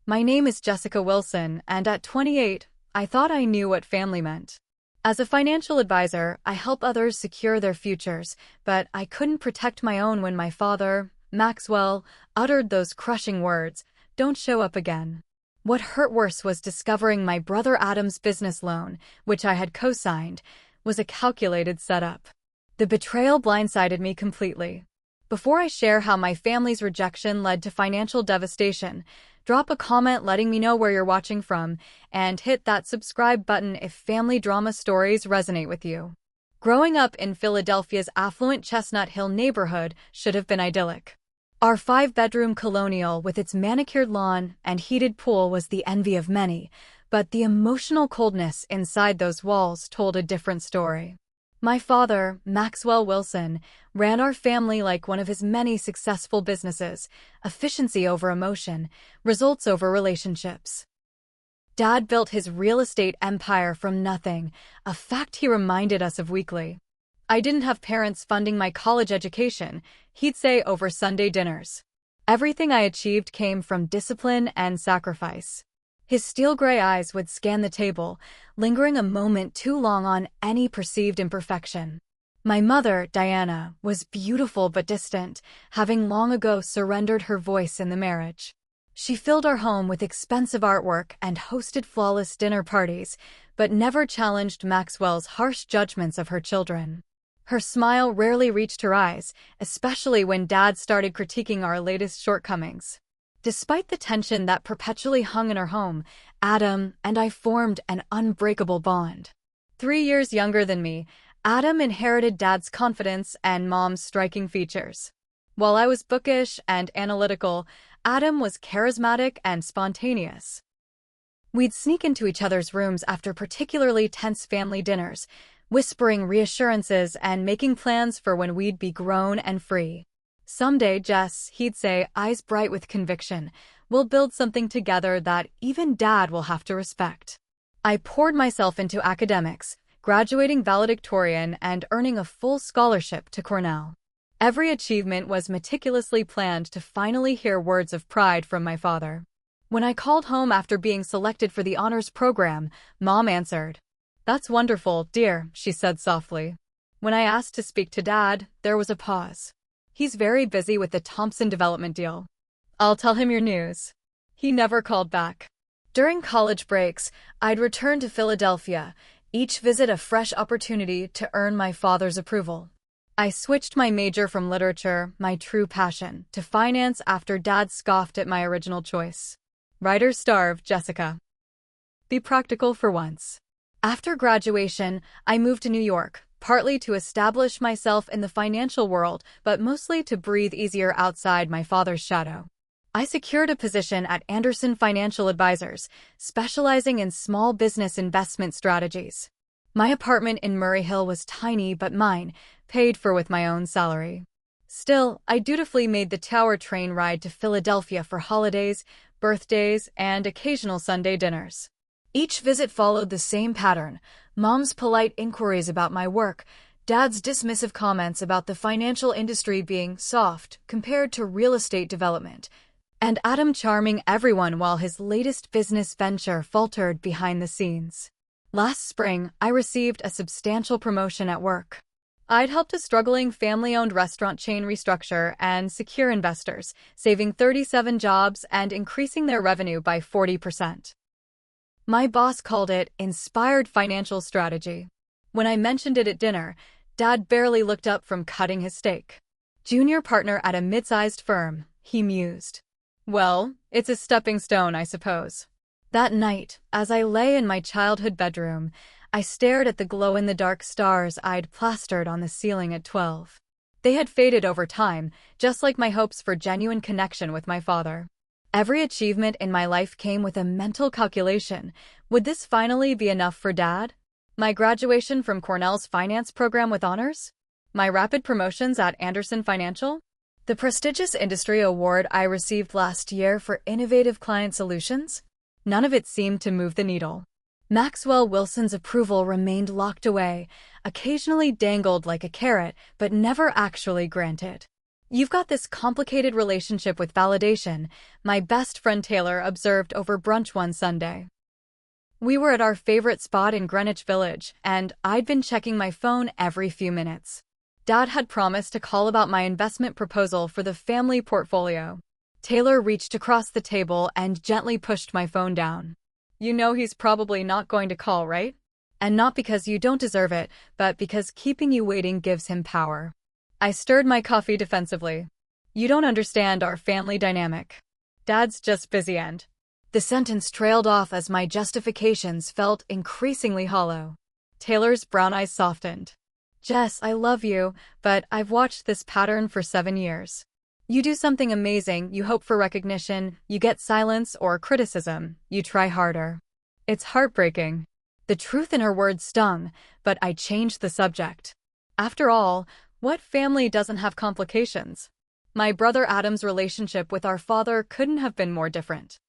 My name is Jessica Wilson, and at 28, I thought I knew what family meant. As a financial advisor, I help others secure their futures, but I couldn't protect my own when my father, Maxwell, uttered those crushing words, "Don't show up again." What hurt worse was discovering my brother Adam's business loan, which I had co-signed, was a calculated setup. The betrayal blindsided me completely. Before I share how my family's rejection led to financial devastation, drop a comment letting me know where you're watching from, and hit that subscribe button if family drama stories resonate with you. Growing up in Philadelphia's affluent Chestnut Hill neighborhood should have been idyllic. Our 5-bedroom colonial with its manicured lawn and heated pool was the envy of many, but the emotional coldness inside those walls told a different story. My father, Maxwell Wilson, ran our family like one of his many successful businesses: efficiency over emotion, results over relationships. Dad built his real estate empire from nothing, a fact he reminded us of weekly. "I didn't have parents funding my college education," he'd say over Sunday dinners. "Everything I achieved came from discipline and sacrifice." His steel-gray eyes would scan the table, lingering a moment too long on any perceived imperfection. My mother, Diana, was beautiful but distant, having long ago surrendered her voice in the marriage. She filled our home with expensive artwork and hosted flawless dinner parties, but never challenged Maxwell's harsh judgments of her children. Her smile rarely reached her eyes, especially when Dad started critiquing our latest shortcomings. Despite the tension that perpetually hung in our home, Adam and I formed an unbreakable bond. 3 years younger than me, Adam inherited Dad's confidence and Mom's striking features. While I was bookish and analytical, Adam was charismatic and spontaneous. We'd sneak into each other's rooms after particularly tense family dinners, whispering reassurances and making plans for when we'd be grown and free. "Someday, Jess," he'd say, eyes bright with conviction, "we'll build something together that even Dad will have to respect." I poured myself into academics, graduating valedictorian and earning a full scholarship to Cornell. Every achievement was meticulously planned to finally hear words of pride from my father. When I called home after being selected for the honors program, Mom answered. "That's wonderful, dear," she said softly. When I asked to speak to Dad, there was a pause. "He's very busy with the Thompson development deal." "I'll tell him your news." He never called back. During college breaks, I'd return to Philadelphia, each visit a fresh opportunity to earn my father's approval. I switched my major from literature, my true passion, to finance after Dad scoffed at my original choice. Writers starve, Jessica. Be practical for once. After graduation, I moved to New York, partly to establish myself in the financial world, but mostly to breathe easier outside my father's shadow. I secured a position at Anderson Financial Advisors, specializing in small business investment strategies. My apartment in Murray Hill was tiny but mine, paid for with my own salary. Still, I dutifully made the Tower train ride to Philadelphia for holidays, birthdays, and occasional Sunday dinners. Each visit followed the same pattern: Mom's polite inquiries about my work, Dad's dismissive comments about the financial industry being soft compared to real estate development, and Adam charming everyone while his latest business venture faltered behind the scenes. Last spring, I received a substantial promotion at work. I'd helped a struggling family-owned restaurant chain restructure and secure investors, saving 37 jobs and increasing their revenue by 40%. My boss called it inspired financial strategy. When I mentioned it at dinner, Dad barely looked up from cutting his steak. "Junior partner at a mid-sized firm," he mused. "Well, it's a stepping stone, I suppose." That night, as I lay in my childhood bedroom, I stared at the glow-in-the-dark stars I'd plastered on the ceiling at 12. They had faded over time, just like my hopes for genuine connection with my father. Every achievement in my life came with a mental calculation. Would this finally be enough for Dad? My graduation from Cornell's finance program with honors? My rapid promotions at Anderson Financial? The prestigious industry award I received last year for innovative client solutions? None of it seemed to move the needle. Maxwell Wilson's approval remained locked away, occasionally dangled like a carrot, but never actually granted. You've got this complicated relationship with validation, my best friend Taylor observed over brunch one Sunday. We were at our favorite spot in Greenwich Village, and I'd been checking my phone every few minutes. Dad had promised to call about my investment proposal for the family portfolio. Taylor reached across the table and gently pushed my phone down. You know he's probably not going to call, right? And not because you don't deserve it, but because keeping you waiting gives him power. I stirred my coffee defensively. You don't understand our family dynamic. Dad's just busy and... The sentence trailed off as my justifications felt increasingly hollow. Taylor's brown eyes softened. Jess, I love you, but I've watched this pattern for 7 years. You do something amazing, you hope for recognition, you get silence or criticism, you try harder. It's heartbreaking. The truth in her words stung, but I changed the subject. After all, what family doesn't have complications? My brother Adam's relationship with our father couldn't have been more different.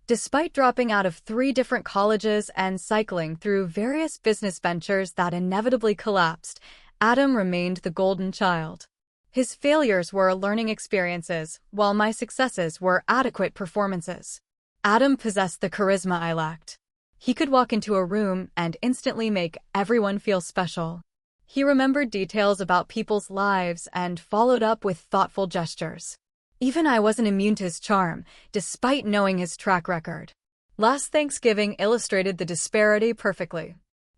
Despite dropping out of 3 different colleges and cycling through various business ventures that inevitably collapsed, Adam remained the golden child. His failures were learning experiences, while my successes were adequate performances. Adam possessed the charisma I lacked. He could walk into a room and instantly make everyone feel special. He remembered details about people's lives and followed up with thoughtful gestures. Even I wasn't immune to his charm, despite knowing his track record. Last Thanksgiving illustrated the disparity perfectly.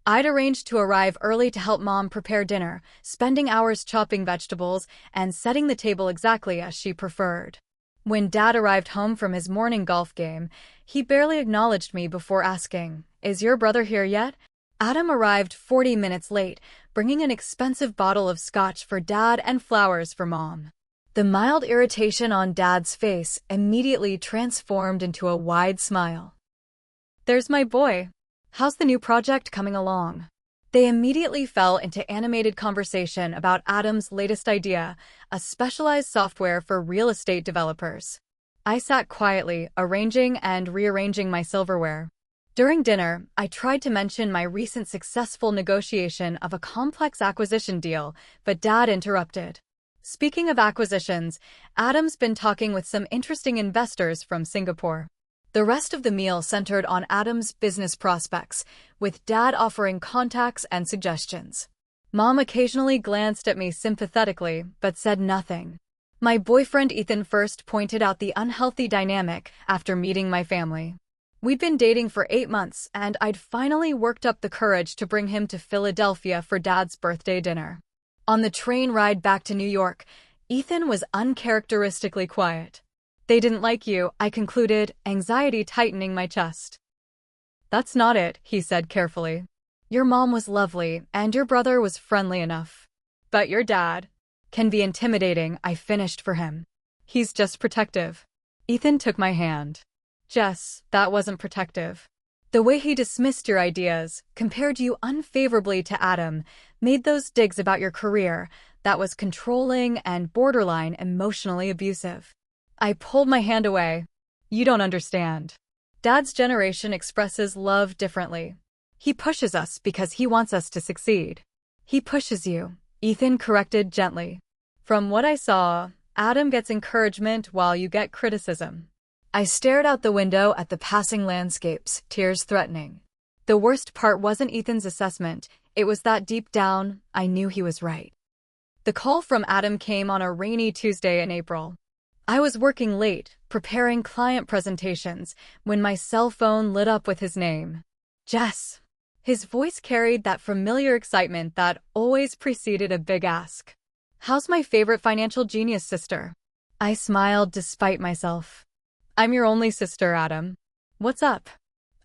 I'd arranged to arrive early to help Mom prepare dinner, spending hours chopping vegetables and setting the table exactly as she preferred. When Dad arrived home from his morning golf game, he barely acknowledged me before asking, "Is your brother here yet?" Adam arrived 40 minutes late, bringing an expensive bottle of scotch for Dad and flowers for Mom. The mild irritation on Dad's face immediately transformed into a wide smile. "There's my boy. How's the new project coming along?" They immediately fell into animated conversation about Adam's latest idea, a specialized software for real estate developers. I sat quietly, arranging and rearranging my silverware. During dinner, I tried to mention my recent successful negotiation of a complex acquisition deal, but Dad interrupted. Speaking of acquisitions, Adam's been talking with some interesting investors from Singapore. The rest of the meal centered on Adam's business prospects, with Dad offering contacts and suggestions. Mom occasionally glanced at me sympathetically, but said nothing. My boyfriend Ethan first pointed out the unhealthy dynamic after meeting my family. We'd been dating for 8 months, and I'd finally worked up the courage to bring him to Philadelphia for Dad's birthday dinner. On the train ride back to New York, Ethan was uncharacteristically quiet. "They didn't like you," I concluded, anxiety tightening my chest. "That's not it," he said carefully. "Your mom was lovely, and your brother was friendly enough. But your dad can be intimidating," I finished for him. "He's just protective." Ethan took my hand. "Jess, that wasn't protective. The way he dismissed your ideas, compared you unfavorably to Adam, made those digs about your career, that was controlling and borderline emotionally abusive." I pulled my hand away. "You don't understand. Dad's generation expresses love differently. He pushes us because he wants us to succeed." "He pushes you," Ethan corrected gently. "From what I saw, Adam gets encouragement while you get criticism." I stared out the window at the passing landscapes, tears threatening. The worst part wasn't Ethan's assessment, it was that deep down, I knew he was right. The call from Adam came on a rainy Tuesday in April. I was working late, preparing client presentations, when my cell phone lit up with his name. "Jess." His voice carried that familiar excitement that always preceded a big ask. "How's my favorite financial genius sister?" I smiled despite myself. "I'm your only sister, Adam. What's up?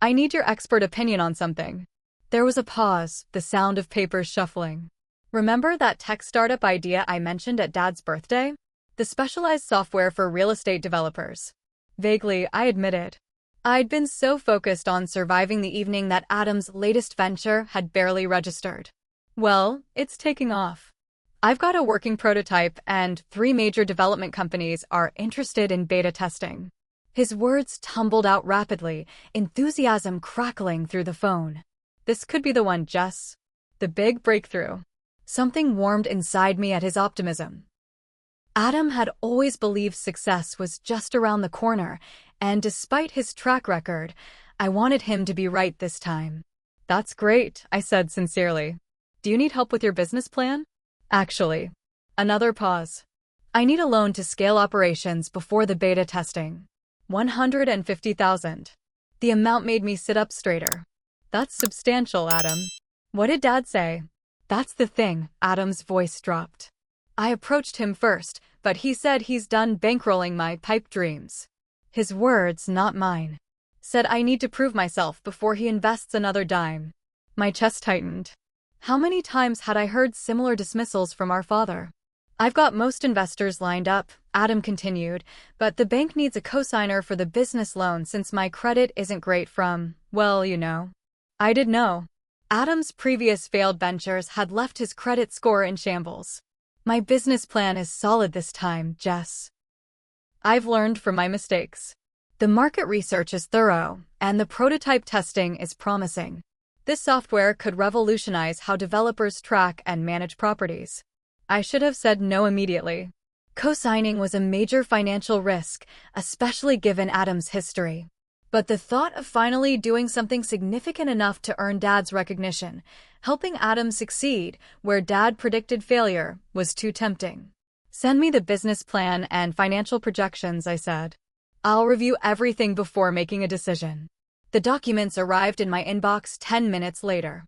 I need your expert opinion on something." There was a pause, the sound of papers shuffling. "Remember that tech startup idea I mentioned at Dad's birthday? The specialized software for real estate developers." Vaguely, I admitted. I'd been so focused on surviving the evening that Adam's latest venture had barely registered. "Well, it's taking off. I've got a working prototype, and 3 major development companies are interested in beta testing." His words tumbled out rapidly, enthusiasm crackling through the phone. "This could be the one, Jess. The big breakthrough." Something warmed inside me at his optimism. Adam had always believed success was just around the corner, and despite his track record, I wanted him to be right this time. That's great, I said sincerely. Do you need help with your business plan? Actually. Another pause. I need a loan to scale operations before the beta testing. 150,000. The amount made me sit up straighter. That's substantial, Adam. What did Dad say? That's the thing, Adam's voice dropped. I approached him first, but he said he's done bankrolling my pipe dreams. His words, not mine. Said I need to prove myself before he invests another dime. My chest tightened. How many times had I heard similar dismissals from our father? I've got most investors lined up, Adam continued, but the bank needs a cosigner for the business loan since my credit isn't great from, well, you know. I did know. Adam's previous failed ventures had left his credit score in shambles. My business plan is solid this time, Jess. I've learned from my mistakes. The market research is thorough, and the prototype testing is promising. This software could revolutionize how developers track and manage properties. I should have said no immediately. Co-signing was a major financial risk, especially given Adam's history. But the thought of finally doing something significant enough to earn Dad's recognition, helping Adam succeed where Dad predicted failure, was too tempting. Send me the business plan and financial projections, I said. I'll review everything before making a decision. The documents arrived in my inbox 10 minutes later.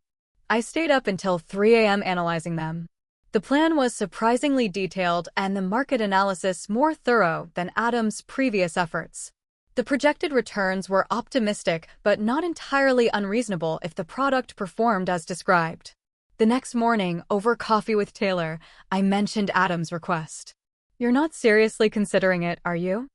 I stayed up until 3 a.m. analyzing them. The plan was surprisingly detailed and the market analysis more thorough than Adam's previous efforts. The projected returns were optimistic but not entirely unreasonable if the product performed as described. The next morning, over coffee with Taylor, I mentioned Adam's request. You're not seriously considering it, are you?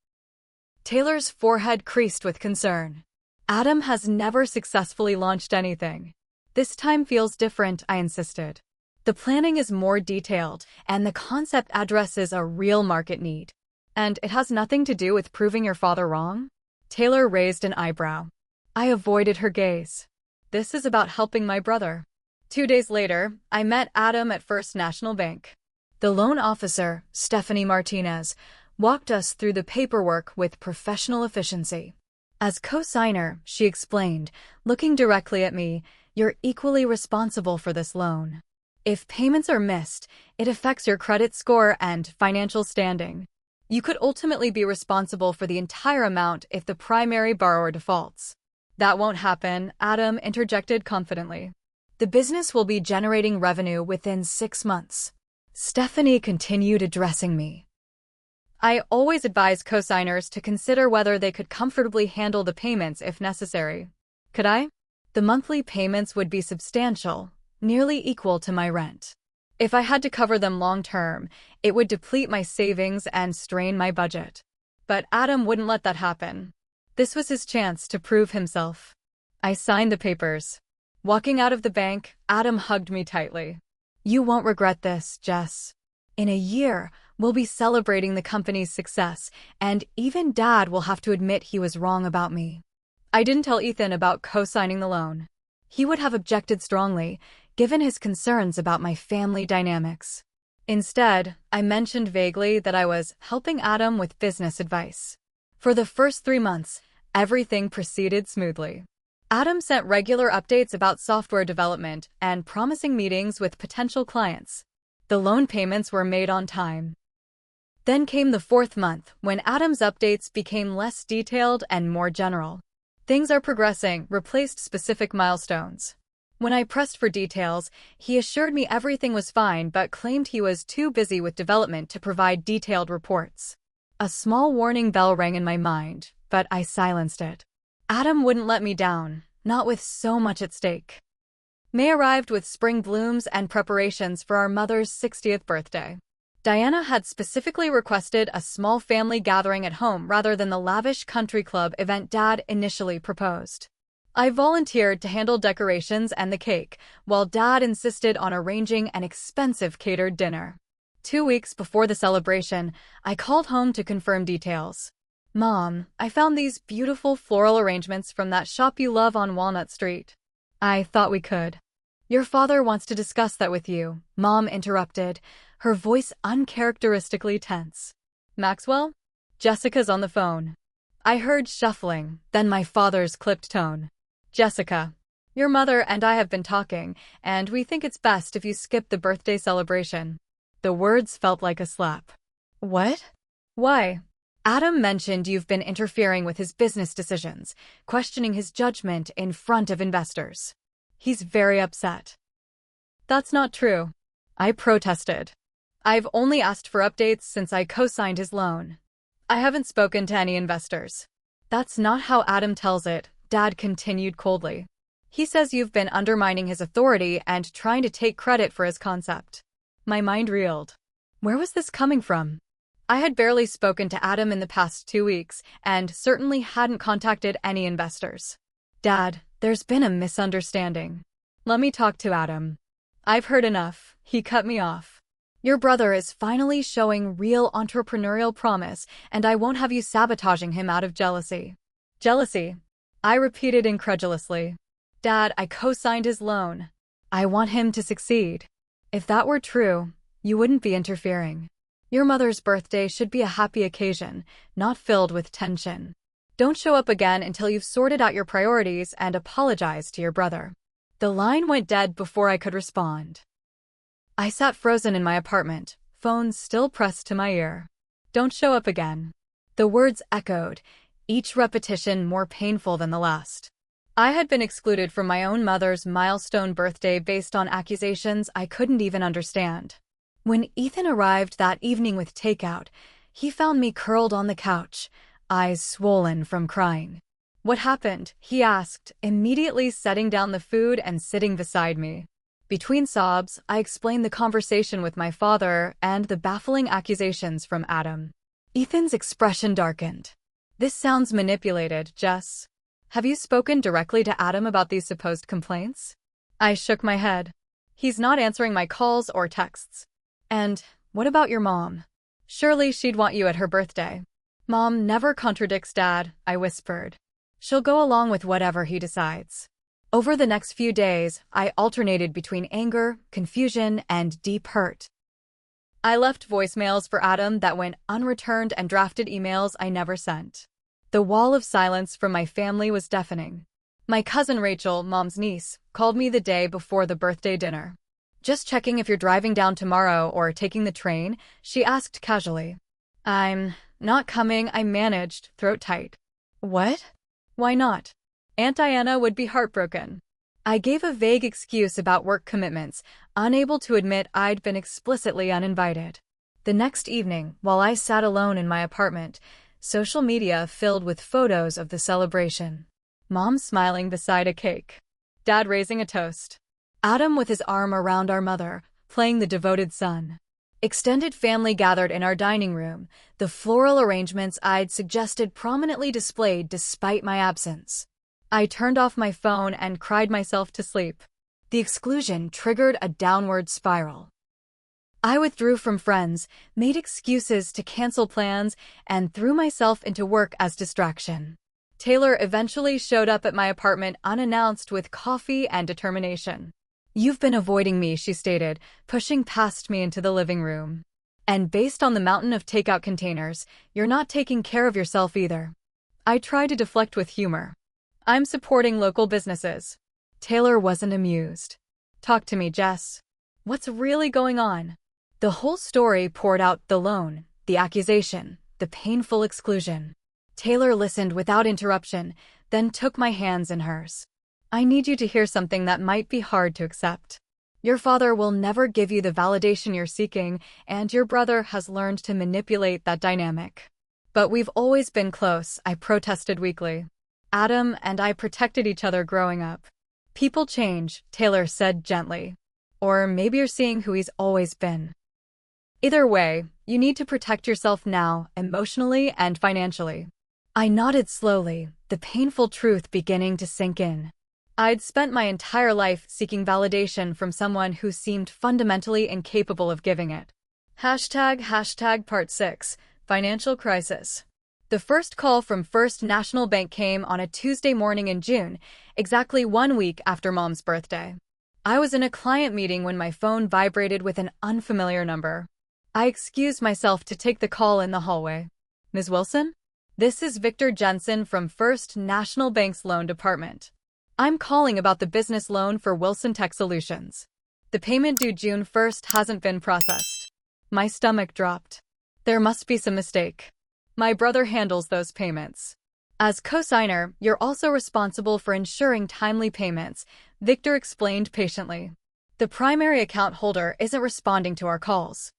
Taylor's forehead creased with concern. Adam has never successfully launched anything. This time feels different, I insisted. The planning is more detailed, and the concept addresses a real market need. And it has nothing to do with proving your father wrong? Taylor raised an eyebrow. I avoided her gaze. This is about helping my brother. 2 days later, I met Adam at First National Bank. The loan officer, Stephanie Martinez, walked us through the paperwork with professional efficiency. As co-signer, she explained, looking directly at me, you're equally responsible for this loan. If payments are missed, it affects your credit score and financial standing. You could ultimately be responsible for the entire amount if the primary borrower defaults. That won't happen, Adam interjected confidently. The business will be generating revenue within 6 months. Stephanie continued addressing me. I always advise co-signers to consider whether they could comfortably handle the payments if necessary. Could I? The monthly payments would be substantial, nearly equal to my rent. If I had to cover them long-term, it would deplete my savings and strain my budget. But Adam wouldn't let that happen. This was his chance to prove himself. I signed the papers. Walking out of the bank, Adam hugged me tightly. You won't regret this, Jess. In a year, we'll be celebrating the company's success, and even Dad will have to admit he was wrong about me. I didn't tell Ethan about co-signing the loan. He would have objected strongly, given his concerns about my family dynamics. Instead, I mentioned vaguely that I was helping Adam with business advice. For the first 3 months, everything proceeded smoothly. Adam sent regular updates about software development and promising meetings with potential clients. The loan payments were made on time. Then came the 4th month, when Adam's updates became less detailed and more general. Things are progressing, replaced specific milestones. When I pressed for details, he assured me everything was fine but claimed he was too busy with development to provide detailed reports. A small warning bell rang in my mind, but I silenced it. Adam wouldn't let me down, not with so much at stake. May arrived with spring blooms and preparations for our mother's 60th birthday. Diana had specifically requested a small family gathering at home rather than the lavish country club event Dad initially proposed. I volunteered to handle decorations and the cake, while Dad insisted on arranging an expensive catered dinner. 2 weeks before the celebration, I called home to confirm details. Mom, I found these beautiful floral arrangements from that shop you love on Walnut Street. I thought we could. Your father wants to discuss that with you, Mom interrupted, her voice uncharacteristically tense. Maxwell? Jessica's on the phone. I heard shuffling, then my father's clipped tone. Jessica, your mother and I have been talking, and we think it's best if you skip the birthday celebration. The words felt like a slap. What? Why? Adam mentioned you've been interfering with his business decisions, questioning his judgment in front of investors. He's very upset. That's not true. I protested. I've only asked for updates since I co-signed his loan. I haven't spoken to any investors. That's not how Adam tells it, Dad continued coldly. He says you've been undermining his authority and trying to take credit for his concept. My mind reeled. Where was this coming from? I had barely spoken to Adam in the past 2 weeks and certainly hadn't contacted any investors. Dad, there's been a misunderstanding. Let me talk to Adam. I've heard enough. He cut me off. Your brother is finally showing real entrepreneurial promise, and I won't have you sabotaging him out of jealousy. Jealousy? I repeated incredulously. Dad, I co-signed his loan. I want him to succeed. If that were true, you wouldn't be interfering. Your mother's birthday should be a happy occasion, not filled with tension. Don't show up again until you've sorted out your priorities and apologized to your brother. The line went dead before I could respond. I sat frozen in my apartment, phone still pressed to my ear. Don't show up again. The words echoed, each repetition more painful than the last. I had been excluded from my own mother's milestone birthday based on accusations I couldn't even understand. When Ethan arrived that evening with takeout, he found me curled on the couch, eyes swollen from crying. What happened? He asked, immediately setting down the food and sitting beside me. Between sobs, I explained the conversation with my father and the baffling accusations from Adam. Ethan's expression darkened. This sounds manipulated, Jess. Have you spoken directly to Adam about these supposed complaints? I shook my head. He's not answering my calls or texts. And what about your mom? Surely she'd want you at her birthday. Mom never contradicts Dad, I whispered. She'll go along with whatever he decides. Over the next few days, I alternated between anger, confusion, and deep hurt. I left voicemails for Adam that went unreturned and drafted emails I never sent. The wall of silence from my family was deafening. My cousin Rachel, Mom's niece, called me the day before the birthday dinner. Just checking if you're driving down tomorrow or taking the train, she asked casually. I'm not coming, I managed, throat tight. What? Why not? Aunt Diana would be heartbroken. I gave a vague excuse about work commitments, unable to admit I'd been explicitly uninvited. The next evening, while I sat alone in my apartment, social media filled with photos of the celebration. Mom smiling beside a cake. Dad raising a toast. Adam with his arm around our mother, playing the devoted son. Extended family gathered in our dining room, the floral arrangements I'd suggested prominently displayed despite my absence. I turned off my phone and cried myself to sleep. The exclusion triggered a downward spiral. I withdrew from friends, made excuses to cancel plans, and threw myself into work as distraction. Taylor eventually showed up at my apartment unannounced with coffee and determination. You've been avoiding me, she stated, pushing past me into the living room. And based on the mountain of takeout containers, you're not taking care of yourself either. I tried to deflect with humor. I'm supporting local businesses. Taylor wasn't amused. Talk to me, Jess. What's really going on? The whole story poured out: the loan, the accusation, the painful exclusion. Taylor listened without interruption, then took my hands in hers. I need you to hear something that might be hard to accept. Your father will never give you the validation you're seeking, and your brother has learned to manipulate that dynamic. But we've always been close, I protested weakly. Adam and I protected each other growing up. People change, Taylor said gently. Or maybe you're seeing who he's always been. Either way, you need to protect yourself now, emotionally and financially. I nodded slowly, the painful truth beginning to sink in. I'd spent my entire life seeking validation from someone who seemed fundamentally incapable of giving it. ## Part 6, Financial Crisis. The first call from First National Bank came on a Tuesday morning in June, exactly 1 week after Mom's birthday. I was in a client meeting when my phone vibrated with an unfamiliar number. I excused myself to take the call in the hallway. Ms. Wilson? This is Victor Jensen from First National Bank's loan department. I'm calling about the business loan for Wilson Tech Solutions. The payment due June 1st hasn't been processed. My stomach dropped. There must be some mistake. My brother handles those payments. As co-signer, you're also responsible for ensuring timely payments, Victor explained patiently. The primary account holder isn't responding to our calls.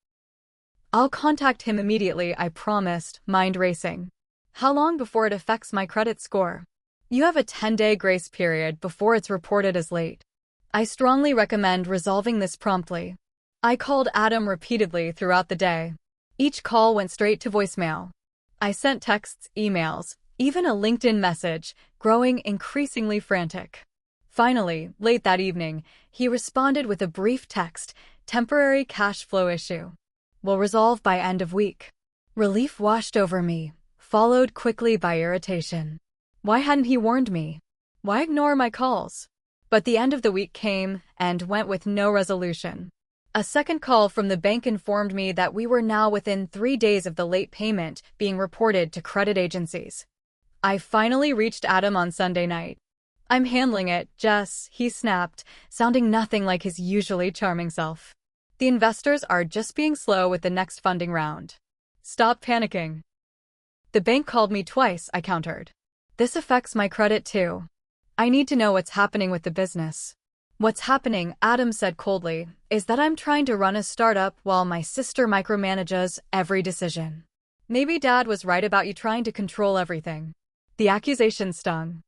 I'll contact him immediately, I promised, mind racing. How long before it affects my credit score? You have a 10-day grace period before it's reported as late. I strongly recommend resolving this promptly. I called Adam repeatedly throughout the day. Each call went straight to voicemail. I sent texts, emails, even a LinkedIn message, growing increasingly frantic. Finally, late that evening, he responded with a brief text, temporary cash flow issue. Will resolve by end of week. Relief washed over me, followed quickly by irritation. Why hadn't he warned me? Why ignore my calls? But the end of the week came and went with no resolution. A second call from the bank informed me that we were now within 3 days of the late payment being reported to credit agencies. I finally reached Adam on Sunday night. I'm handling it, Jess, he snapped, sounding nothing like his usually charming self. The investors are just being slow with the next funding round. Stop panicking. The bank called me twice, I countered. This affects my credit too. I need to know what's happening with the business. What's happening, Adam said coldly, is that I'm trying to run a startup while my sister micromanages every decision. Maybe Dad was right about you trying to control everything. The accusation stung.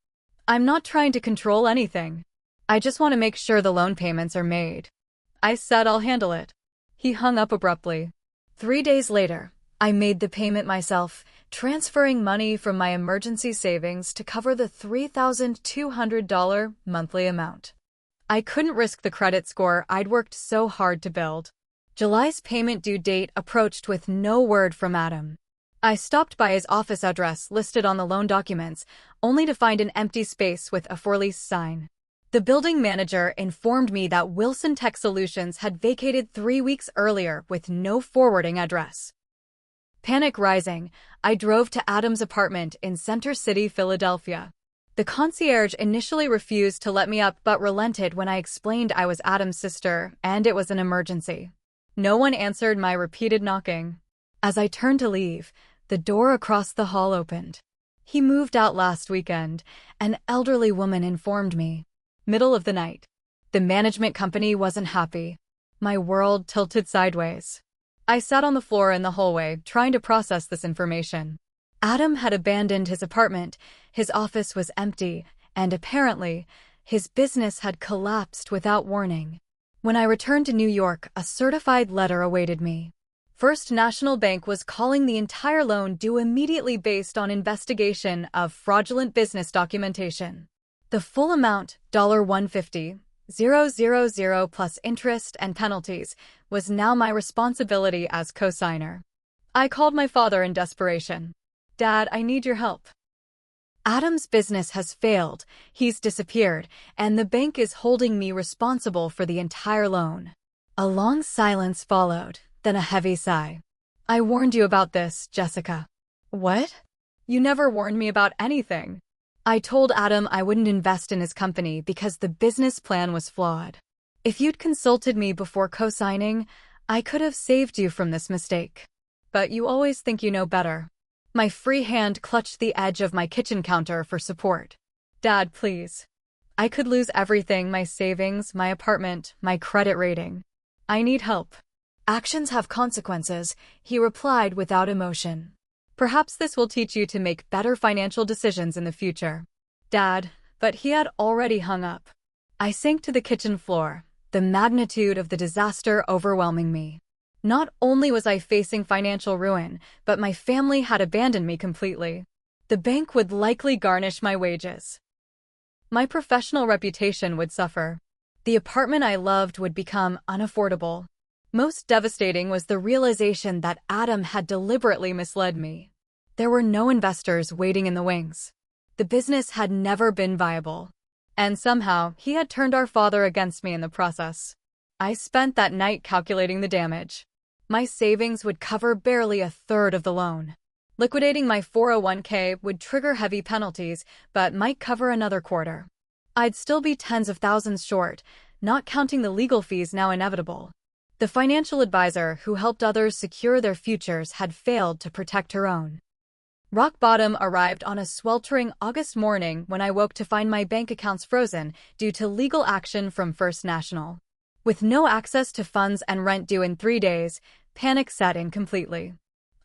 I'm not trying to control anything. I just want to make sure the loan payments are made. I said I'll handle it. He hung up abruptly. 3 days later, I made the payment myself, transferring money from my emergency savings to cover the $3,200 monthly amount. I couldn't risk the credit score I'd worked so hard to build. July's payment due date approached with no word from Adam. I stopped by his office address listed on the loan documents, only to find an empty space with a for lease sign. The building manager informed me that Wilson Tech Solutions had vacated 3 weeks earlier with no forwarding address. Panic rising, I drove to Adam's apartment in Center City, Philadelphia. The concierge initially refused to let me up but relented when I explained I was Adam's sister and it was an emergency. No one answered my repeated knocking. As I turned to leave, the door across the hall opened. He moved out last weekend, an elderly woman informed me. Middle of the night. The management company wasn't happy. My world tilted sideways. I sat on the floor in the hallway, trying to process this information. Adam had abandoned his apartment, his office was empty, and apparently, his business had collapsed without warning. When I returned to New York, a certified letter awaited me. First National Bank was calling the entire loan due immediately based on investigation of fraudulent business documentation. The full amount, $150,000 plus interest and penalties, was now my responsibility as co-signer. I called my father in desperation. Dad, I need your help. Adam's business has failed, he's disappeared, and the bank is holding me responsible for the entire loan. A long silence followed, then a heavy sigh. I warned you about this, Jessica. What? You never warned me about anything. I told Adam I wouldn't invest in his company because the business plan was flawed. If you'd consulted me before co-signing, I could have saved you from this mistake. But you always think you know better. My free hand clutched the edge of my kitchen counter for support. Dad, please. I could lose everything, my savings, my apartment, my credit rating. I need help. Actions have consequences, he replied without emotion. Perhaps this will teach you to make better financial decisions in the future. Dad, but he had already hung up. I sank to the kitchen floor, the magnitude of the disaster overwhelming me. Not only was I facing financial ruin, but my family had abandoned me completely. The bank would likely garnish my wages. My professional reputation would suffer. The apartment I loved would become unaffordable. Most devastating was the realization that Adam had deliberately misled me. There were no investors waiting in the wings. The business had never been viable. And somehow, he had turned our father against me in the process. I spent that night calculating the damage. My savings would cover barely a third of the loan. Liquidating my 401k would trigger heavy penalties, but might cover another quarter. I'd still be tens of thousands short, not counting the legal fees now inevitable. The financial advisor who helped others secure their futures had failed to protect her own. Rock bottom arrived on a sweltering August morning when I woke to find my bank accounts frozen due to legal action from First National. With no access to funds and rent due in 3 days, panic set in completely.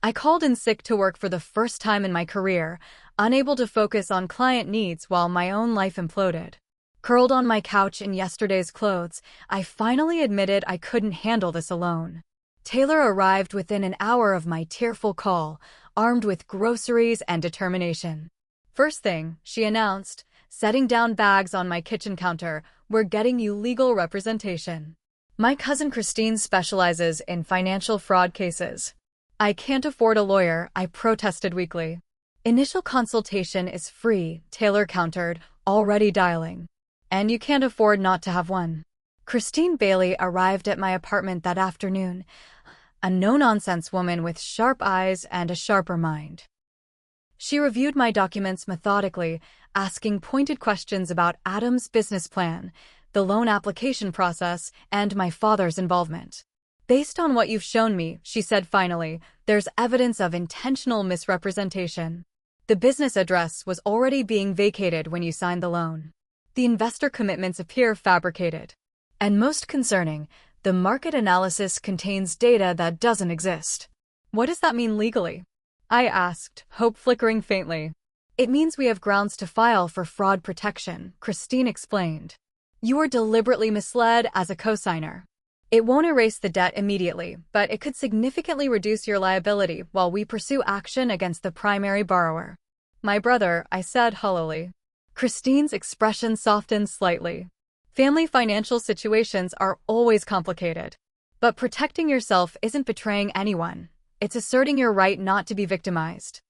I called in sick to work for the first time in my career, unable to focus on client needs while my own life imploded. Curled on my couch in yesterday's clothes, I finally admitted I couldn't handle this alone. Taylor arrived within an hour of my tearful call, armed with groceries and determination. First thing, she announced, setting down bags on my kitchen counter, "We're getting you legal representation." My cousin Christine specializes in financial fraud cases. "I can't afford a lawyer," I protested weakly. "Initial consultation is free," Taylor countered, already dialing. "And you can't afford not to have one." Christine Bailey arrived at my apartment that afternoon, a no-nonsense woman with sharp eyes and a sharper mind. She reviewed my documents methodically, asking pointed questions about Adam's business plan, the loan application process, and my father's involvement. "Based on what you've shown me," she said finally, "there's evidence of intentional misrepresentation. The business address was already being vacated when you signed the loan. The investor commitments appear fabricated. And most concerning, the market analysis contains data that doesn't exist." "What does that mean legally?" I asked, hope flickering faintly. "It means we have grounds to file for fraud protection," Christine explained. "You were deliberately misled as a cosigner. It won't erase the debt immediately, but it could significantly reduce your liability while we pursue action against the primary borrower." "My brother," I said hollowly. Christine's expression softened slightly. "Family financial situations are always complicated. But protecting yourself isn't betraying anyone. It's asserting your right not to be victimized."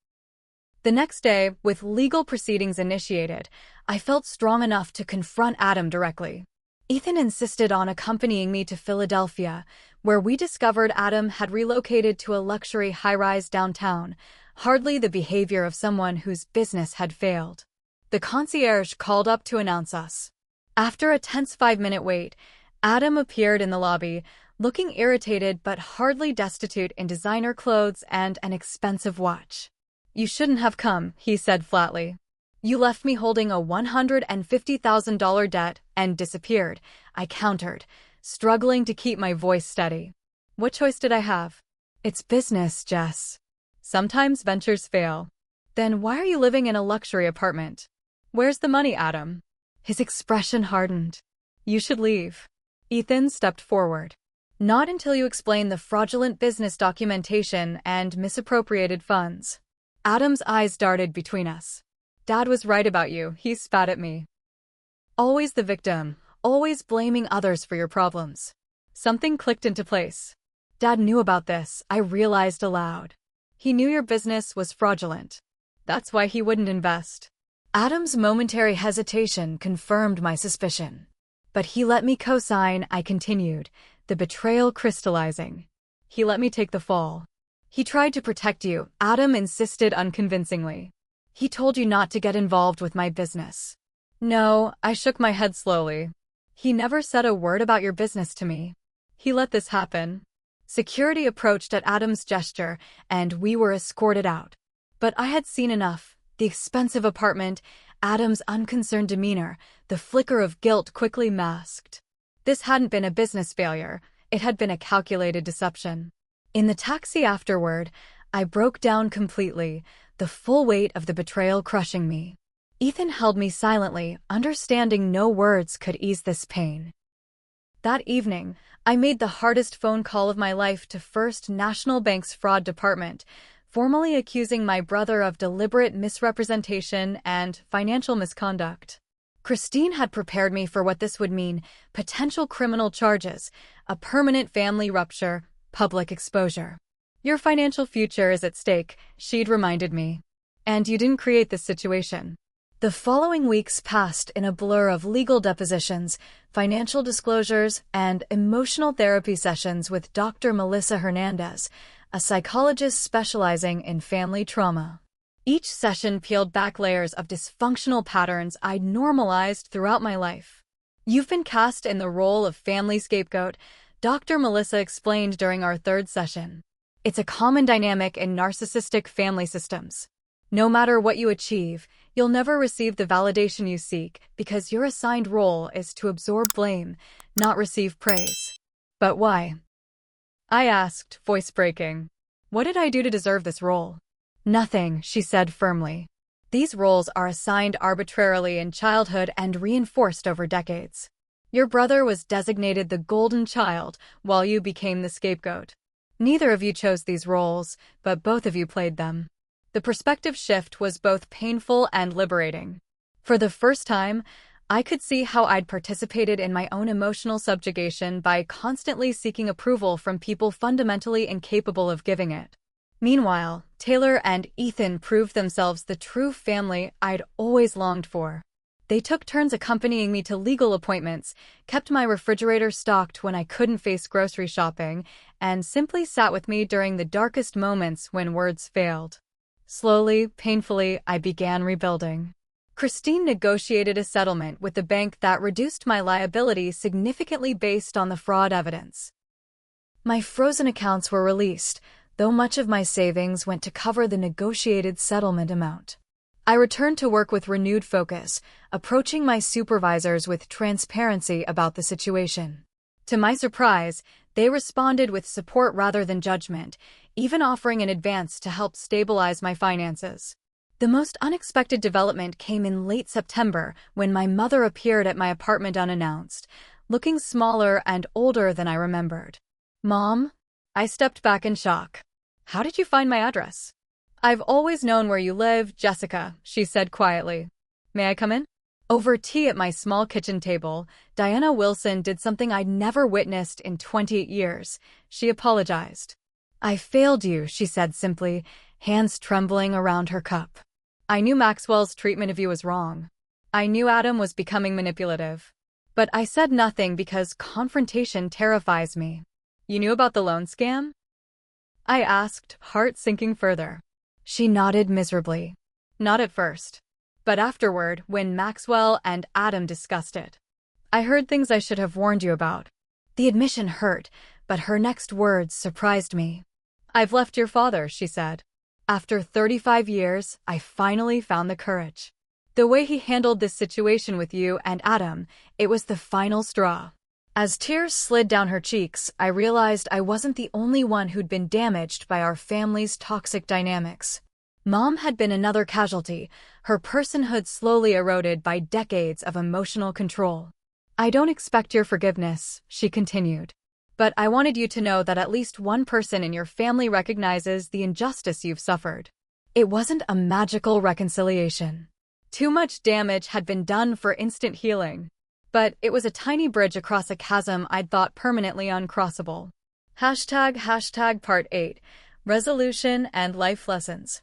The next day, with legal proceedings initiated, I felt strong enough to confront Adam directly. Ethan insisted on accompanying me to Philadelphia, where we discovered Adam had relocated to a luxury high-rise downtown, hardly the behavior of someone whose business had failed. The concierge called up to announce us. After a tense 5-minute wait, Adam appeared in the lobby, looking irritated but hardly destitute in designer clothes and an expensive watch. "You shouldn't have come," he said flatly. "You left me holding a $150,000 debt and disappeared," I countered, struggling to keep my voice steady. "What choice did I have?" "It's business, Jess. Sometimes ventures fail." "Then why are you living in a luxury apartment?" "Where's the money, Adam?" His expression hardened. "You should leave." Ethan stepped forward. "Not until you explain the fraudulent business documentation and misappropriated funds." Adam's eyes darted between us. "Dad was right about you," he spat at me. "Always the victim, always blaming others for your problems." Something clicked into place. "Dad knew about this," I realized aloud. "He knew your business was fraudulent. That's why he wouldn't invest." Adam's momentary hesitation confirmed my suspicion. "But he let me co-sign," I continued, the betrayal crystallizing. "He let me take the fall." "He tried to protect you," Adam insisted unconvincingly. "He told you not to get involved with my business." "No," I shook my head slowly. "He never said a word about your business to me. He let this happen." Security approached at Adam's gesture, and we were escorted out. But I had seen enough. The expensive apartment, Adam's unconcerned demeanor, the flicker of guilt quickly masked. This hadn't been a business failure, it had been a calculated deception. In the taxi afterward, I broke down completely, the full weight of the betrayal crushing me. Ethan held me silently, understanding no words could ease this pain. That evening, I made the hardest phone call of my life to First National Bank's fraud department, formally accusing my brother of deliberate misrepresentation and financial misconduct. Christine had prepared me for what this would mean: potential criminal charges, a permanent family rupture, public exposure. "Your financial future is at stake," she'd reminded me. "And you didn't create this situation." The following weeks passed in a blur of legal depositions, financial disclosures, and emotional therapy sessions with Dr. Melissa Hernandez, a psychologist specializing in family trauma. Each session peeled back layers of dysfunctional patterns I'd normalized throughout my life. "You've been cast in the role of family scapegoat," Dr. Melissa explained during our third session. "It's a common dynamic in narcissistic family systems. No matter what you achieve, you'll never receive the validation you seek because your assigned role is to absorb blame, not receive praise." "But why?" I asked, voice breaking. "What did I do to deserve this role?" "Nothing," she said firmly. "These roles are assigned arbitrarily in childhood and reinforced over decades. Your brother was designated the golden child while you became the scapegoat. Neither of you chose these roles, but both of you played them." The perspective shift was both painful and liberating. For the first time, I could see how I'd participated in my own emotional subjugation by constantly seeking approval from people fundamentally incapable of giving it. Meanwhile, Taylor and Ethan proved themselves the true family I'd always longed for. They took turns accompanying me to legal appointments, kept my refrigerator stocked when I couldn't face grocery shopping, and simply sat with me during the darkest moments when words failed. Slowly, painfully, I began rebuilding. Christine negotiated a settlement with the bank that reduced my liability significantly based on the fraud evidence. My frozen accounts were released, though much of my savings went to cover the negotiated settlement amount. I returned to work with renewed focus, approaching my supervisors with transparency about the situation. To my surprise, they responded with support rather than judgment, even offering an advance to help stabilize my finances. The most unexpected development came in late September when my mother appeared at my apartment unannounced, looking smaller and older than I remembered. "Mom?" I stepped back in shock. "How did you find my address?" "I've always known where you live, Jessica," she said quietly. "May I come in?" Over tea at my small kitchen table, Diana Wilson did something I'd never witnessed in 28 years. She apologized. "I failed you," she said simply, hands trembling around her cup. "I knew Maxwell's treatment of you was wrong. I knew Adam was becoming manipulative. But I said nothing because confrontation terrifies me." "You knew about the loan scam?" I asked, heart sinking further. She nodded miserably. "Not at first. But afterward, when Maxwell and Adam discussed it. I heard things I should have warned you about." The admission hurt, but her next words surprised me. "I've left your father," she said. "After 35 years, I finally found the courage. The way he handled this situation with you and Adam, it was the final straw." As tears slid down her cheeks, I realized I wasn't the only one who'd been damaged by our family's toxic dynamics. Mom had been another casualty, her personhood slowly eroded by decades of emotional control. "I don't expect your forgiveness," she continued. "But I wanted you to know that at least one person in your family recognizes the injustice you've suffered." It wasn't a magical reconciliation. Too much damage had been done for instant healing. But it was a tiny bridge across a chasm I'd thought permanently uncrossable. Part 8. Resolution and Life Lessons.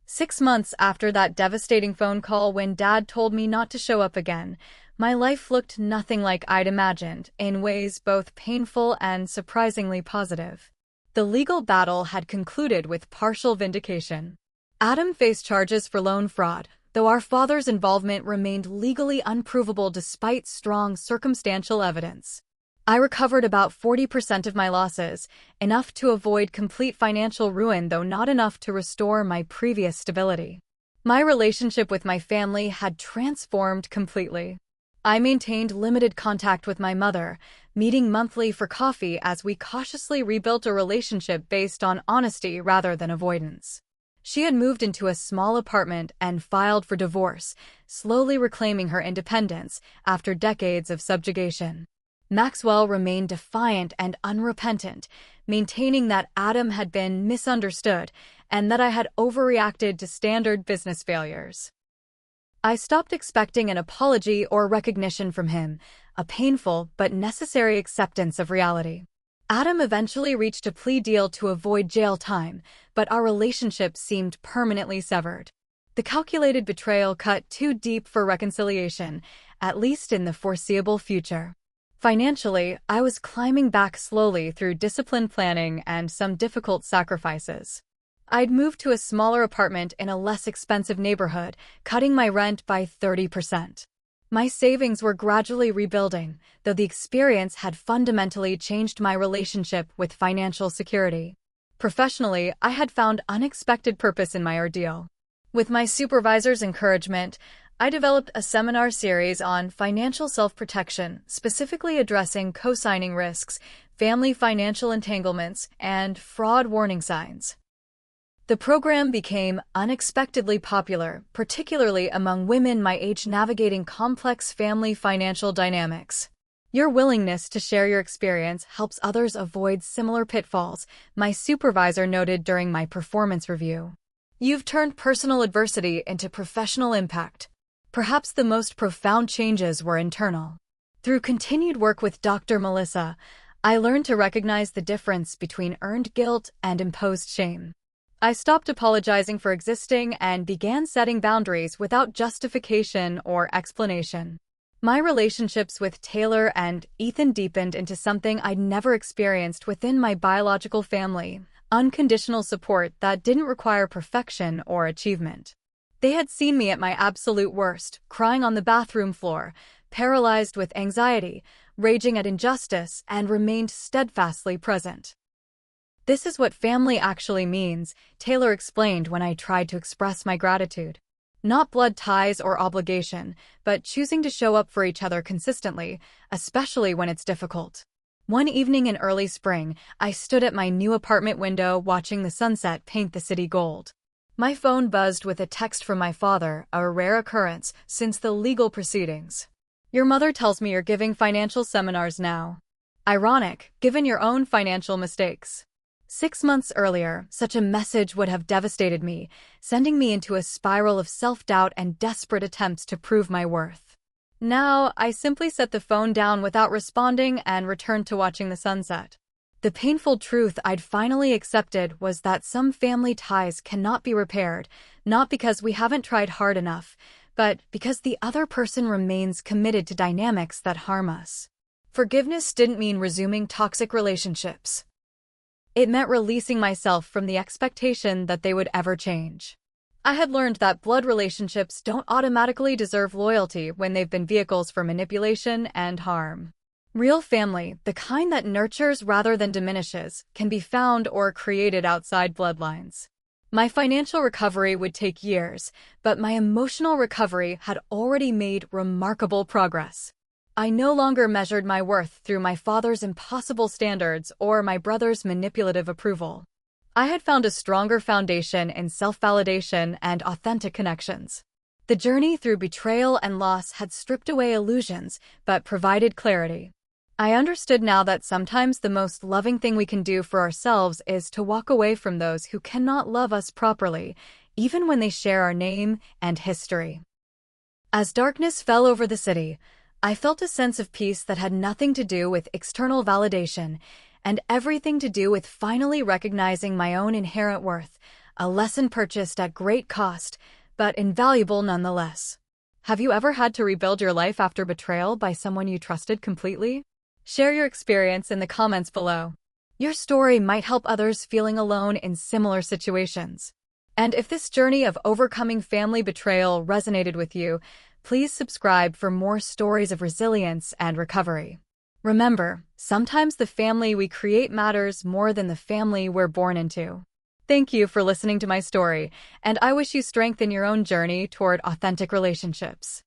6 months after that devastating phone call when Dad told me not to show up again, my life looked nothing like I'd imagined, in ways both painful and surprisingly positive. The legal battle had concluded with partial vindication. Adam faced charges for loan fraud, though our father's involvement remained legally unprovable despite strong circumstantial evidence. I recovered about 40% of my losses, enough to avoid complete financial ruin though not enough to restore my previous stability. My relationship with my family had transformed completely. I maintained limited contact with my mother, meeting monthly for coffee as we cautiously rebuilt a relationship based on honesty rather than avoidance. She had moved into a small apartment and filed for divorce, slowly reclaiming her independence after decades of subjugation. Maxwell remained defiant and unrepentant, maintaining that Adam had been misunderstood and that I had overreacted to standard business failures. I stopped expecting an apology or recognition from him, a painful but necessary acceptance of reality. Adam eventually reached a plea deal to avoid jail time, but our relationship seemed permanently severed. The calculated betrayal cut too deep for reconciliation, at least in the foreseeable future. Financially, I was climbing back slowly through disciplined planning and some difficult sacrifices. I'd moved to a smaller apartment in a less expensive neighborhood, cutting my rent by 30%. My savings were gradually rebuilding, though the experience had fundamentally changed my relationship with financial security. Professionally, I had found unexpected purpose in my ordeal. With my supervisor's encouragement, I developed a seminar series on financial self-protection, specifically addressing co-signing risks, family financial entanglements, and fraud warning signs. The program became unexpectedly popular, particularly among women my age navigating complex family financial dynamics. Your willingness to share your experience helps others avoid similar pitfalls, my supervisor noted during my performance review. You've turned personal adversity into professional impact. Perhaps the most profound changes were internal. Through continued work with Dr. Melissa, I learned to recognize the difference between earned guilt and imposed shame. I stopped apologizing for existing and began setting boundaries without justification or explanation. My relationships with Taylor and Ethan deepened into something I'd never experienced within my biological family, unconditional support that didn't require perfection or achievement. They had seen me at my absolute worst, crying on the bathroom floor, paralyzed with anxiety, raging at injustice, and remained steadfastly present. This is what family actually means, Taylor explained when I tried to express my gratitude. Not blood ties or obligation, but choosing to show up for each other consistently, especially when it's difficult. One evening in early spring, I stood at my new apartment window watching the sunset paint the city gold. My phone buzzed with a text from my father, a rare occurrence since the legal proceedings. Your mother tells me you're giving financial seminars now. Ironic, given your own financial mistakes. 6 months earlier, such a message would have devastated me, sending me into a spiral of self-doubt and desperate attempts to prove my worth. Now, I simply set the phone down without responding and returned to watching the sunset. The painful truth I'd finally accepted was that some family ties cannot be repaired, not because we haven't tried hard enough, but because the other person remains committed to dynamics that harm us. Forgiveness didn't mean resuming toxic relationships. It meant releasing myself from the expectation that they would ever change. I had learned that blood relationships don't automatically deserve loyalty when they've been vehicles for manipulation and harm. Real family, the kind that nurtures rather than diminishes, can be found or created outside bloodlines. My financial recovery would take years, but my emotional recovery had already made remarkable progress. I no longer measured my worth through my father's impossible standards or my brother's manipulative approval. I had found a stronger foundation in self-validation and authentic connections. The journey through betrayal and loss had stripped away illusions, but provided clarity. I understood now that sometimes the most loving thing we can do for ourselves is to walk away from those who cannot love us properly, even when they share our name and history. As darkness fell over the city, I felt a sense of peace that had nothing to do with external validation and everything to do with finally recognizing my own inherent worth, a lesson purchased at great cost, but invaluable nonetheless. Have you ever had to rebuild your life after betrayal by someone you trusted completely? Share your experience in the comments below. Your story might help others feeling alone in similar situations. And if this journey of overcoming family betrayal resonated with you, please subscribe for more stories of resilience and recovery. Remember, sometimes the family we create matters more than the family we're born into. Thank you for listening to my story, and I wish you strength in your own journey toward authentic relationships.